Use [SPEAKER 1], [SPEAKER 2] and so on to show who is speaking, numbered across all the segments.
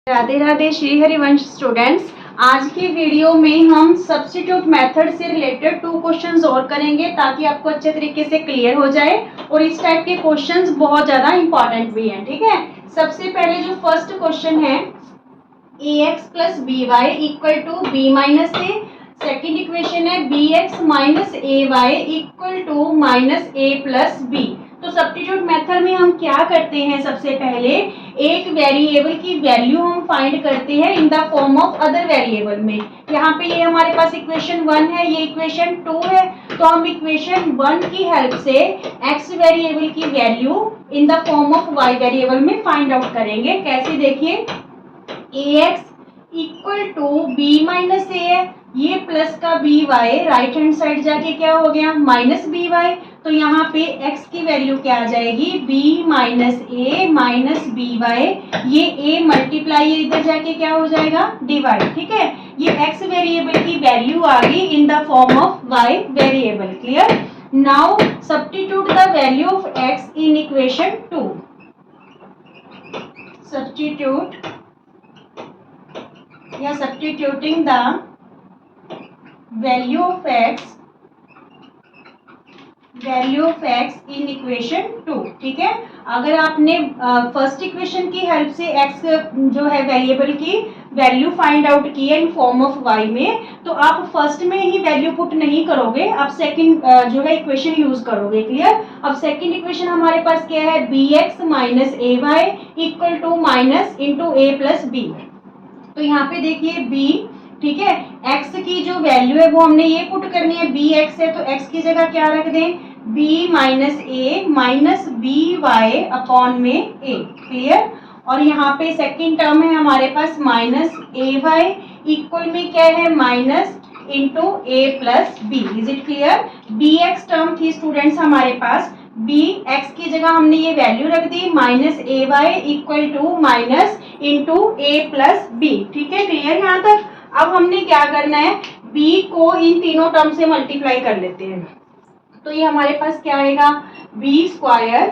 [SPEAKER 1] Radhe Radhe Shri Harivansh students. आज की video में हम सब्स्टिट्यूट मेथड से रिलेटेड 2 क्वेश्चंस और करेंगे ताकि आपको अच्छे तरीके से क्लियर हो जाए और इस टाइप के क्वेश्चंस बहुत ज्यादा इंपॉर्टेंट भी हैं। ठीक है, सबसे पहले जो फर्स्ट क्वेश्चन है ax plus b y equal to b minus a, second equation है bx minus a y equal to minus a plus b. तो सब्स्टिट्यूट मेथड में हम क्या करते हैं, सबसे पहले एक वेरिएबल की वैल्यू हम फाइंड करते हैं इन the form of other variable में। यहाँ पे ये हमारे पास इक्वेशन 1 है, ये इक्वेशन 2 है, तो हम इक्वेशन 1 की हेल्प से x वेरिएबल की value in the form of y variable में फाइंड आउट करेंगे। कैसे, देखिए ax equal to b minus a है, ये प्लस का b y right hand side जाके क्या हो गया माइनस बी वाई। तो यहाँ पे x की वैल्यू क्या आ जाएगी b minus a minus b Y, ये a मल्टीप्लाई इधर जाके क्या हो जाएगा डिवाइड। ठीक है, ये x वेरिएबल की वैल्यू आ गई in the form of y variable. Clear. Now substitute the value of x in equation 2। Substitute या substituting the value of x in equation 2। ठीक है, अगर आपने फर्स्ट इक्वेशन की हेल्प से x जो है वेरिएबल की वैल्यू फाइंड आउट की है इन फॉर्म ऑफ y में, तो आप फर्स्ट में ही वैल्यू पुट नहीं करोगे, आप सेकंड जो है इक्वेशन यूज करोगे। क्लियर। अब सेकंड इक्वेशन हमारे पास क्या है bx minus a y equal to minus into a plus b. तो यहाँ पे देखिए b, ठीक है, x की जो वैल्यू है वो हमने ये पुट करनी है, bx है तो x की जगह क्या रख दें b minus a minus b y upon में a। क्लियर। और यहाँ पे सेकंड टर्म है हमारे पास माइनस ए वाई इक्वल में क्या है minus into a plus b. Is it clear. bx term थी स्टूडेंट्स हमारे पास, bx की जगह हमने ये वैल्यू रख दी minus a y equal to minus into a plus b. ठीक है, क्लियर यहाँ तक। अब हमने क्या करना है, b को इन तीनों टर्म से मल्टीप्लाई कर लेते हैं। तो ये हमारे पास क्या आएगा b स्क्वायर,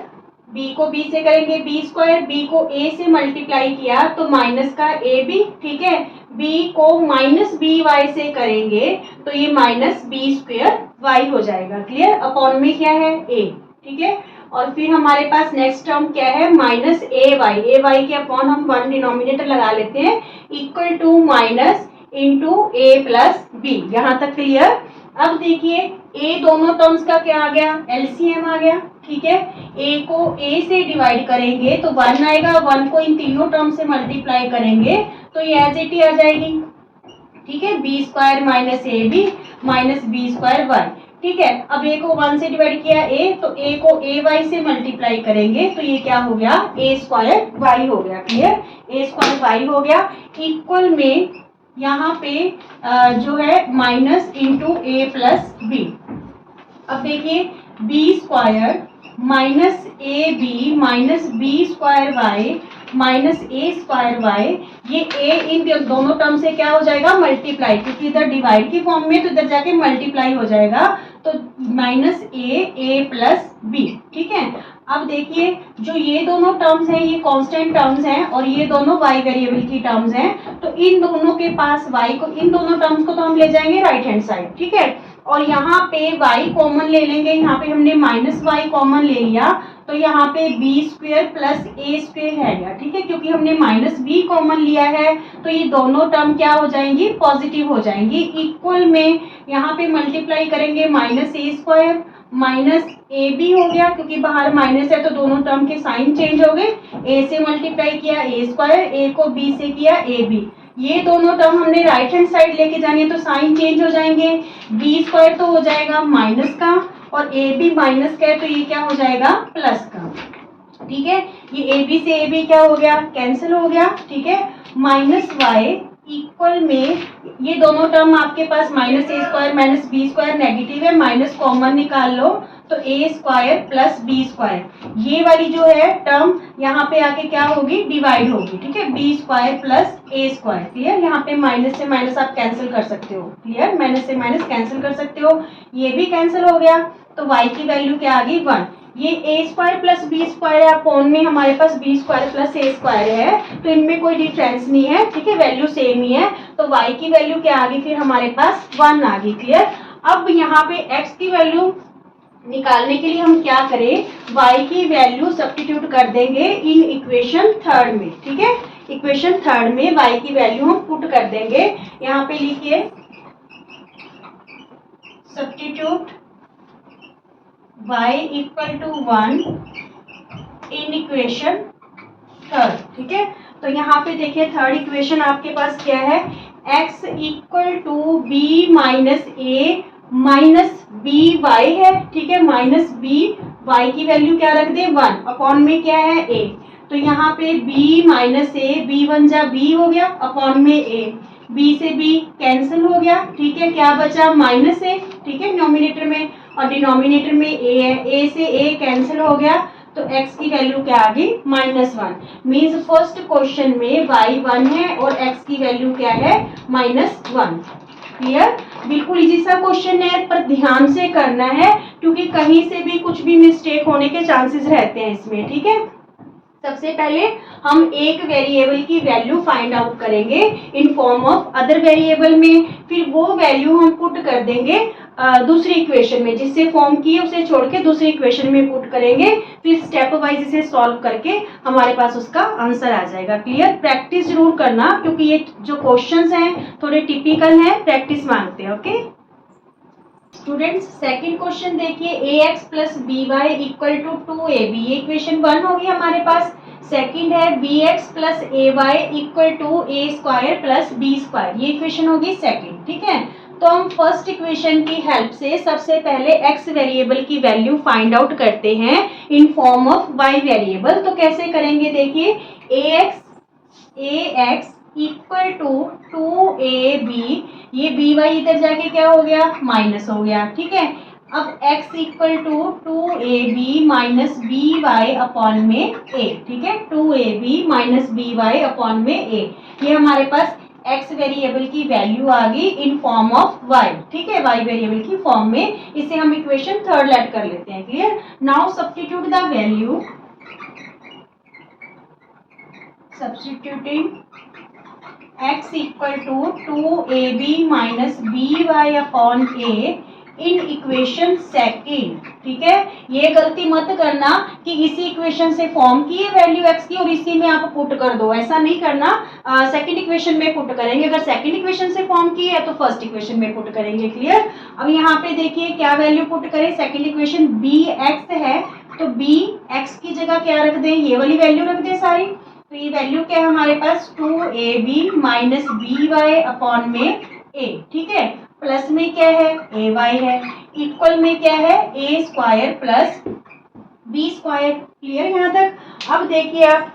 [SPEAKER 1] b को b से करेंगे b स्क्वायर, b को a से मल्टीप्लाई किया तो माइनस का ए बी। ठीक है, b को माइनस बी वाई से करेंगे तो ये माइनस बी स्क्वायर वाई हो जाएगा। क्लियर। अपॉन में क्या है a। ठीक है, और फिर हमारे पास नेक्स्ट टर्म क्या है माइनस ए वाई के अपॉन हम 1 डिनोमिनेटर लगा लेते हैं equal to minus into a plus b. यहाँ तक क्लियर। अब देखिए a दोनों टर्म्स का क्या आ गया एलसीएम आ गया। ठीक है, a को a से डिवाइड करेंगे तो 1 आएगा, 1 को इन तीनों टर्म से मल्टीप्लाई करेंगे तो ये एज इट ही आ जाएगी। ठीक है, b square minus a b minus b square y. ठीक है, अब a को 1 से डिवाइड किया a, तो a को ए वाई से मल्टीप्लाई करेंगे तो ये क्या हो गया a स्क्वायर वाई हो गया। क्लियर, a स्क्वायर वाई हो गया इक्वल में यहाँ पे जो है minus into a plus b. अब देखिए b square minus a b minus b square y minus a square y, ये a इन दोनों टर्म से क्या हो जाएगा मल्टीप्लाई, क्योंकि इधर डिवाइड की फॉर्म में तो इधर जाके मल्टीप्लाई हो जाएगा तो माइनस ए प्लस बी। ठीक है, अब देखिए जो ये दोनों टर्म्स हैं ये कांस्टेंट टर्म्स हैं और ये दोनों y वेरिएबल की टर्म्स हैं, तो इन दोनों के पास y को, इन दोनों टर्म्स को तो हम ले जाएंगे राइट हैंड साइड। ठीक है, और यहाँ पे y कॉमन ले लेंगे, यहाँ पे हमने माइनस y कॉमन ले लिया तो यहाँ पे बी स्क्वेयर प्लस ए स्क्वेयर है गया। ठीक है, क्योंकि हमने माइनस बी कॉमन लिया है तो ये दोनों टर्म क्या हो जाएंगी पॉजिटिव हो जाएंगी। इक्वल में यहाँ पे मल्टीप्लाई करेंगे minus a square minus a b हो गया, क्योंकि बाहर माइनस है तो दोनों टर्म के साइन चेंज हो गए। ए से मल्टीप्लाई किया ए स्क्वायर, ए को बी से किया ए बी, ये दोनों टर्म हमने राइट हैंड साइड लेके जानी है तो साइन चेंज हो जाएंगे। बी स्क्वायर तो हो जाएगा माइनस का और ए बी माइनस का है तो ये क्या हो जाएगा प्लस का। ठीक है, ये ए बी से ए बी क्या हो गया कैंसिल हो गया। ठीक है, माइनस वाई इक्वल में ये दोनों टर्म आपके पास minus a square minus b square negative है, माइनस कॉमन निकाल लो तो a square plus b square, ये वाली जो है टर्म यहाँ पे आके क्या होगी डिवाइड होगी। ठीक है, b square plus a square. Clear, यहाँ पे माइनस से माइनस आप कैंसिल कर सकते हो। क्लियर, माइनस से माइनस कैंसिल कर सकते हो, ये भी कैंसिल हो गया तो y की वैल्यू क्या आ गई 1 ये ए स्क्वायर प्लस बी स्क्वायर है, अपॉन में हमारे पास B square plus a square है, तो इनमें कोई डिफरेंस नहीं है, ठीक है, वैल्यू सेम ही है, तो y की वैल्यू क्या आ गई फिर हमारे पास 1 आ गई। क्लियर। अब यहाँ पे x की वैल्यू निकालने के लिए हम क्या करें, y की वैल्यू सब्स्टिट्यूट कर देंगे इन इक्वेशन थर्ड में, ठीक है, इक्वेशन थर्ड में y की वैल्यू हम पुट कर देंगे। यहाँ पे लिखिए substitute y equal to 1 in equation third, ठीक है। तो यहाँ पे देखिए थर्ड इक्वेशन आपके पास क्या है, x equal to b minus a minus b y है, ठीक है, माइनस बी, वाई की वैल्यू क्या रख दे 1, अपॉन में क्या है a, तो यहाँ पे b minus a, B one जा बी हो गया, अपॉन में a, b से b कैंसिल हो गया, ठीक है, क्या बचा माइनस ए, ठीक है, नॉमिनेटर में, और डिनोमिनेटर में a है, a से a कैंसिल हो गया, तो x की वैल्यू क्या आ गई -1। मीन्स फर्स्ट क्वेश्चन में y 1 है और x की वैल्यू क्या है -1। क्लियर। बिल्कुल इजी सा क्वेश्चन है, पर ध्यान से करना है क्योंकि कहीं से भी कुछ भी मिस्टेक होने के चांसेस रहते हैं इसमें, ठीक है। सबसे पहले हम एक वेरिएबल की वैल्यू फाइंड आउट करेंगे इन फॉर्म ऑफ अदर वेरिएबल में, फिर वो वैल्यू हम पुट कर देंगे दूसरी इक्वेशन में, जिससे फॉर्म की है उसे छोड़ के दूसरी इक्वेशन में पुट करेंगे, फिर स्टेप वाइज इसे सॉल्व करके हमारे पास उसका आंसर आ जाएगा। क्लियर। प्रैक्टिस जरूर करना क्योंकि ये जो क्वेश्चंस हैं थोड़े टिपिकल हैं, प्रैक्टिस मांगते हैं। ओके स्टूडेंट्स, सेकंड क्वेश्चन देखिए, a x plus b y equal to 2ab, ये इक्वेशन 1 होगी हमारे पास। सेकंड है b x plus a y equal to a square plus b square, ये इक्वेशन होगी सेकंड, ठीक है। तो हम फर्स्ट इक्वेशन की हेल्प से सबसे पहले एक्स वेरिएबल की वैल्यू फाइंड आउट करते हैं in form of y variable. तो कैसे करेंगे देखिए, a x equal to 2ab, ये बी वाई इधर जाके क्या हो गया माइनस हो गया, ठीक है। अब x equal to 2ab minus b y upon में a, ठीक है, 2ab minus b y upon में a, ये हमारे पास x वेरिएबल की वैल्यू आ गई इन फॉर्म ऑफ y, ठीक है, y वेरिएबल की फॉर्म में। इसे हम इक्वेशन थर्ड लेट कर लेते हैं। Clear. Now substitute the value, substituting x equal to 2ab minus b y upon a in equation second, ठीक है। ये गलती मत करना कि इसी इक्वेशन से फॉर्म की है वैल्यू x की और इसी में आप पुट कर दो, ऐसा नहीं करना। सेकंड इक्वेशन में पुट करेंगे, अगर सेकंड इक्वेशन से फॉर्म की है तो फर्स्ट इक्वेशन में पुट करेंगे। क्लियर। अब यहाँ पे देखिए क्या वैल्यू पुट करें, सेकंड इक्वेशन बी एक्स है तो बी एक्स की जगह क्या रख दें, ये वाली वैल्यू रख दें सारी। तो ये वैल्यू क्या है हमारे पास 2ab minus b y upon में a, ठीक है, प्लस में क्या है ए वाई है, इक्वल में क्या है a square plus b square. Clear यहाँ तक। अब देखिए आप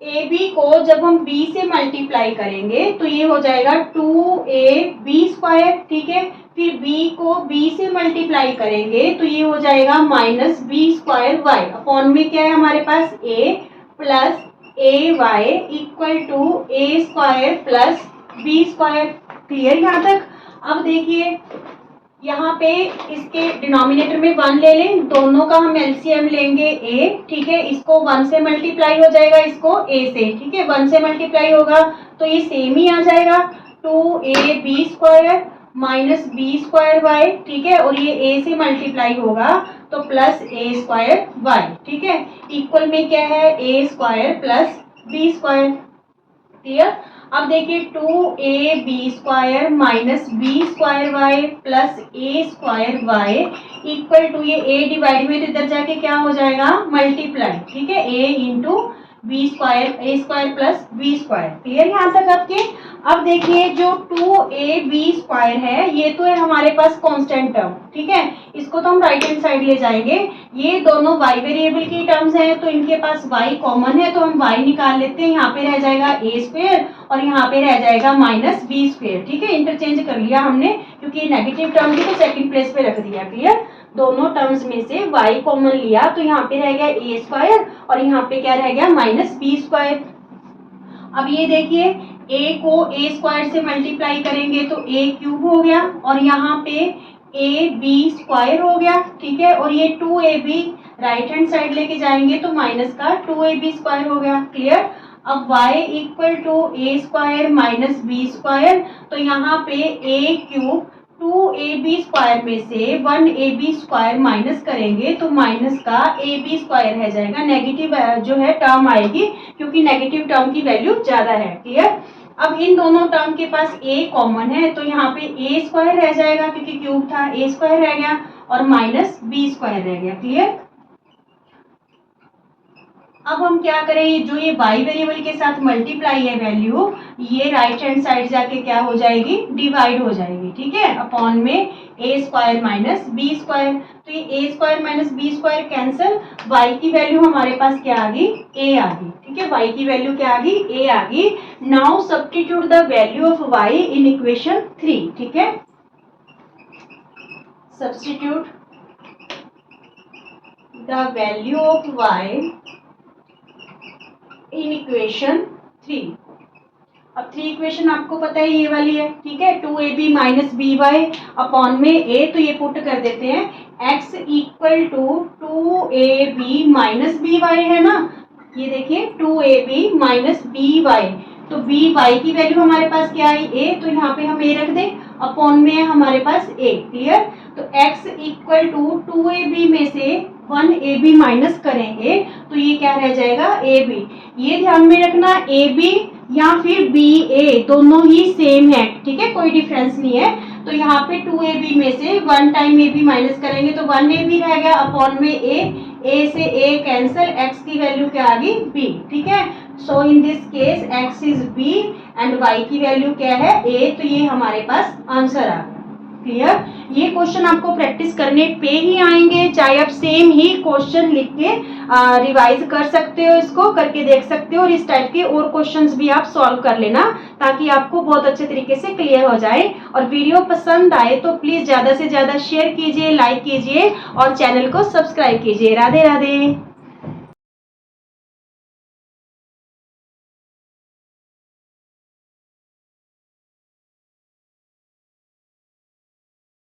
[SPEAKER 1] ए बी को जब हम b से मल्टीप्लाई करेंगे तो ये हो जाएगा 2ab स्क्वायर, ठीक है, फिर b को b से मल्टीप्लाई करेंगे तो ये हो जाएगा minus b square y upon में क्या है हमारे पास a plus a y equal to a square plus b square. Clear यहाँ तक। अब देखिए यहाँ पे इसके डिनोमिनेटर में 1 ले लें, दोनों का हम एलसीएम लेंगे a, ठीक है, इसको 1 से मल्टीप्लाई हो जाएगा, इसको a से, ठीक है, 1 से मल्टीप्लाई होगा तो ये सेम ही आ जाएगा 2ab square minus b square y, ठीक है, और ये a से मल्टीप्लाई होगा तो प्लस ए स्क्वायर वाई, ठीक है, इक्वल में क्या है a square plus b square. Clear. अब देखिए 2ab square minus b square y plus a square y equal to, ये a डिवाइड में तो इधर जाके क्या हो जाएगा मल्टीप्लाई, ठीक है, a into b square, a square plus b square. Clear यहाँ तक आपके। अब देखिए जो 2ab स्क्वायर है ये तो है हमारे पास कांस्टेंट टर्म, ठीक है, इसको तो हम राइट हैंड साइड ले जाएंगे, ये दोनों y वेरिएबल की टर्म्स हैं तो इनके पास y कॉमन है तो हम y निकाल लेते हैं, यहाँ पे रह जाएगा a स्क्वायर और यहाँ पे रह जाएगा माइनस बी स्क्वायर, ठीक है, इंटरचेंज कर लिया हमने क्योंकि नेगेटिव टर्म थी तो सेकंड प्लेस पे रख दिया। क्लियर। दोनों टर्म्स में से y कॉमन लिया तो यहाँ पे रह गया a स्क्वायर और यहाँ पे क्या रह गया माइनस बी स्क्वायर। अब ये देखिए a को a स्क्वायर से मल्टीप्लाई करेंगे तो a क्यूब हो गया और यहाँ पे ए बी स्क्वायर हो गया, ठीक है, और ये 2ab राइट हैंड साइड लेके जाएंगे तो माइनस का 2ab स्क्वायर हो गया। क्लियर। अब y equal to a square minus b square, तो यहाँ पे a क्यूब 2ab स्क्वायर में से 1ab स्क्वायर माइनस करेंगे तो माइनस का ab स्क्वायर रह जाएगा, नेगेटिव जो है टर्म आएगी क्योंकि नेगेटिव टर्म की वैल्यू ज्यादा है। क्लियर। अब इन दोनों टर्म के पास a कॉमन है तो यहाँ पे a स्क्वायर रह जाएगा क्योंकि क्यूब था, a स्क्वायर रह गया और माइनस b स्क्वायर रह गया। क्लियर। अब हम क्या करें, जो ये y वेरिएबल के साथ मल्टीप्लाई है वैल्यू, ये राइट हैंड साइड जाके क्या हो जाएगी, डिवाइड हो जाएगी, ठीक है, अपॉन में a square minus b square. तो ये a square minus b square cancel, y की वैल्यू हमारे पास क्या आ गई, a आ गई, ठीक है, y की वैल्यू क्या आ गई, a आ गई। Now substitute the value of y in equation 3, ठीक है, substitute the value of y in equation 3। अब 3 इक्वेशन आपको पता है ये वाली है, ठीक है, 2ab minus b y upon में a, तो ये पुट कर देते हैं x equal to 2ab minus b y है ना, ये देखिए 2ab माइनस बी वाई, तो बी वाई की वैल्यू हमारे पास क्या आई, a, तो यहाँ पे हम a रख दें, अपॉन में है हमारे पास a। क्लियर। तो x इक्वल टू 2ab में से 1ab माइनस करेंगे तो ये क्या रह जाएगा, ab। ये ध्यान में रखना, ab या फिर ba दोनों ही सेम है, ठीक है, कोई डिफरेंस नहीं है। तो यहाँ पे 2ab में से 1 टाइम ab माइनस करेंगे तो 1ab रह गया अपॉन में a से a कैंसिल, x की वैल्यू क्या आ गई, b, ठीक है। So in this case x is b and y की वैल्यू क्या है, a, तो ये हमारे पास आंसर आ गया। क्लियर। ये क्वेश्चन आपको प्रैक्टिस करने पे ही आएंगे, चाहे आप सेम ही क्वेश्चन लिख के रिवाइज कर सकते हो, इसको करके देख सकते हो, और इस टाइप के और क्वेश्चंस भी आप सॉल्व कर लेना ताकि आपको बहुत अच्छे तरीके से क्लियर हो जाए। और वीडियो पसंद आए तो प्लीज ज्यादा से ज्यादा शेयर कीजिए, लाइक कीजिए और चैनल को सब्सक्राइब कीजिए। राधे राधे।